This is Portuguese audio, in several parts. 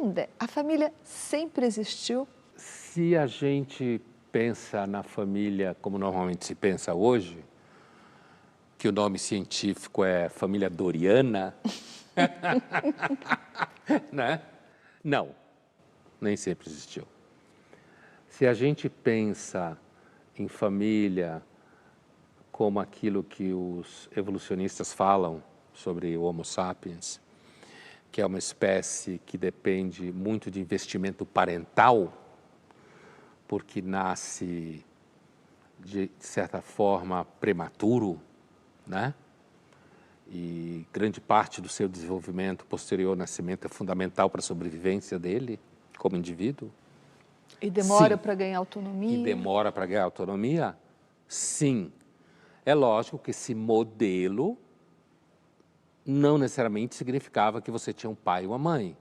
ainda, a família sempre existiu? Se a gente pensa na família como normalmente se pensa hoje, que o nome científico é família Doriana, né? Não, nem sempre existiu. Se a gente pensa em família como aquilo que os evolucionistas falam sobre o Homo sapiens, que é uma espécie que depende muito de investimento parental, porque nasce, de certa forma, prematuro, né? E grande parte do seu desenvolvimento posterior ao nascimento é fundamental para a sobrevivência dele como indivíduo. E demora Sim. para ganhar autonomia? E demora para ganhar autonomia? Sim. É lógico que esse modelo não necessariamente significava que você tinha um pai e uma mãe.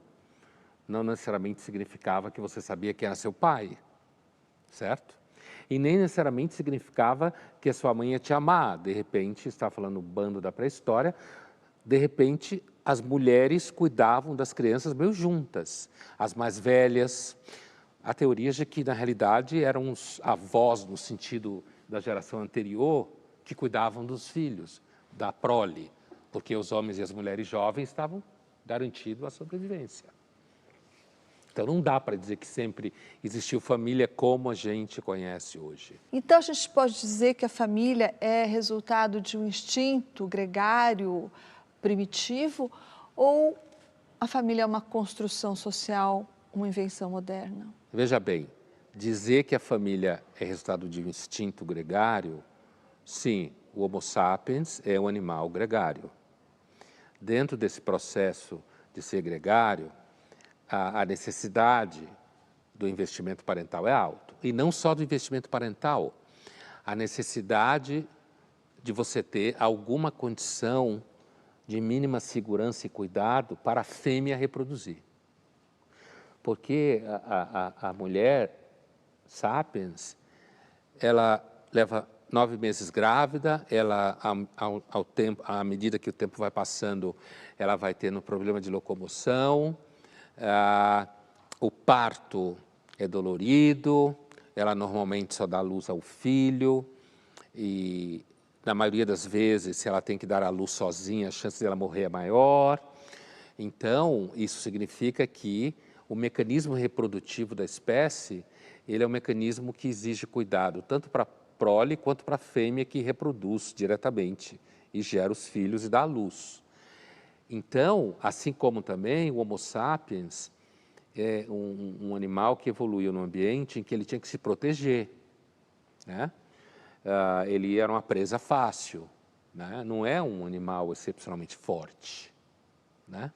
Não necessariamente significava que você sabia quem era seu pai, certo? E nem necessariamente significava que a sua mãe ia te amar. De repente, está falando o bando da pré-história, de repente as mulheres cuidavam das crianças meio juntas. As mais velhas, há teorias de que na realidade eram os avós no sentido da geração anterior que cuidavam dos filhos, da prole, porque os homens e as mulheres jovens estavam garantidos a sobrevivência. Então não dá para dizer que sempre existiu família como a gente conhece hoje. Então a gente pode dizer que a família é resultado de um instinto gregário, primitivo, ou a família é uma construção social, uma invenção moderna? Veja bem, dizer que a família é resultado de um instinto gregário, sim, o Homo sapiens é um animal gregário. Dentro desse processo de ser gregário, a necessidade do investimento parental é alta. E não só do investimento parental, a necessidade de você ter alguma condição de mínima segurança e cuidado para a fêmea reproduzir. Porque a mulher sapiens, ela leva 9 meses grávida, ela, à medida que o tempo vai passando, ela vai tendo problema de locomoção, o parto é dolorido, ela normalmente só dá luz ao filho e, na maioria das vezes, se ela tem que dar à luz sozinha, a chance dela morrer é maior. Então, isso significa que o mecanismo reprodutivo da espécie, ele é um mecanismo que exige cuidado, tanto para a prole quanto para a fêmea que reproduz diretamente e gera os filhos e dá à luz. Então, assim como também o Homo sapiens é um animal que evoluiu num ambiente em que ele tinha que se proteger, né? Ele era uma presa fácil, né? Não é um animal excepcionalmente forte, né?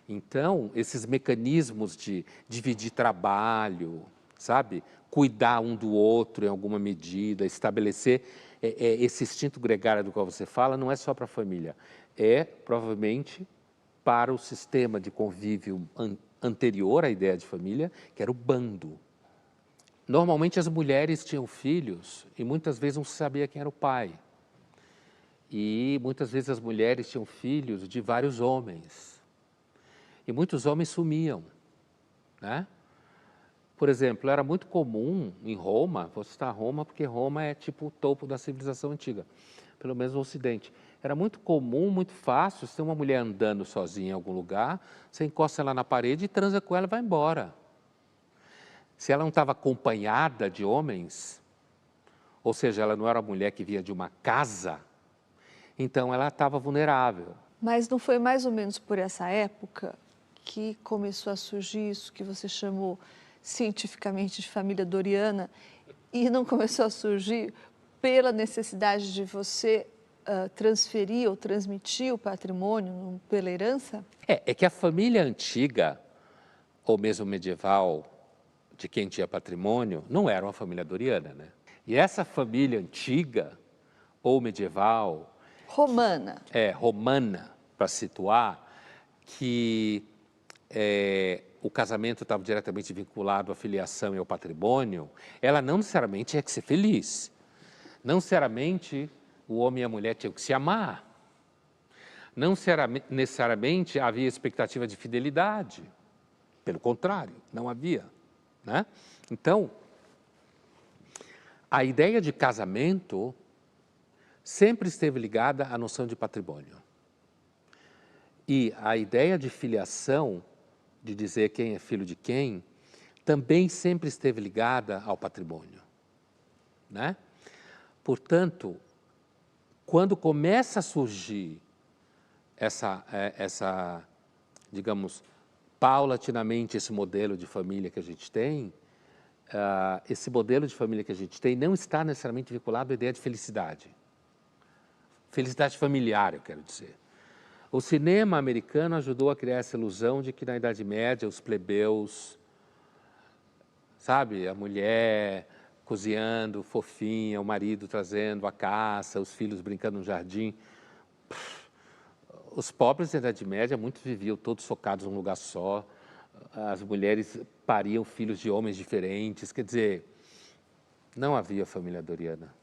Então, esses mecanismos de dividir trabalho, sabe? Cuidar um do outro em alguma medida, estabelecer esse instinto gregário do qual você fala, não é só para a família, é provavelmente para o sistema de convívio anterior à ideia de família, que era o bando. Normalmente as mulheres tinham filhos e muitas vezes não se sabia quem era o pai. E muitas vezes as mulheres tinham filhos de vários homens. E muitos homens sumiam, né? Por exemplo, era muito comum em Roma, vou citar Roma porque Roma é tipo o topo da civilização antiga, pelo menos no Ocidente. Era muito comum, muito fácil, se tem uma mulher andando sozinha em algum lugar, você encosta ela na parede e transa com ela e vai embora. Se ela não estava acompanhada de homens, ou seja, ela não era uma mulher que vinha de uma casa, então ela estava vulnerável. Mas não foi mais ou menos por essa época que começou a surgir isso que você chamou cientificamente de família doriana e não começou a surgir pela necessidade de você transferir ou transmitir o patrimônio pela herança? É que a família antiga, ou mesmo medieval, de quem tinha patrimônio, não era uma família doriana, né? E essa família antiga, ou medieval... Romana. Romana, para situar, que o casamento estava diretamente vinculado à filiação e ao patrimônio, ela não necessariamente tinha que ser feliz. Não necessariamente o homem e a mulher tinham que se amar. Não necessariamente havia expectativa de fidelidade. Pelo contrário, não havia, né? Então, a ideia de casamento sempre esteve ligada à noção de patrimônio. E a ideia de filiação, de dizer quem é filho de quem, também sempre esteve ligada ao patrimônio, né? Portanto, quando começa a surgir digamos, paulatinamente esse modelo de família que a gente tem, esse modelo de família que a gente tem não está necessariamente vinculado à ideia de felicidade. Felicidade familiar, eu quero dizer. O cinema americano ajudou a criar essa ilusão de que na Idade Média os plebeus, sabe, a mulher cozinhando, fofinha, o marido trazendo a caça, os filhos brincando no jardim. Os pobres da Idade Média muito viviam todos focados num lugar só, as mulheres pariam filhos de homens diferentes, quer dizer, não havia família doriana.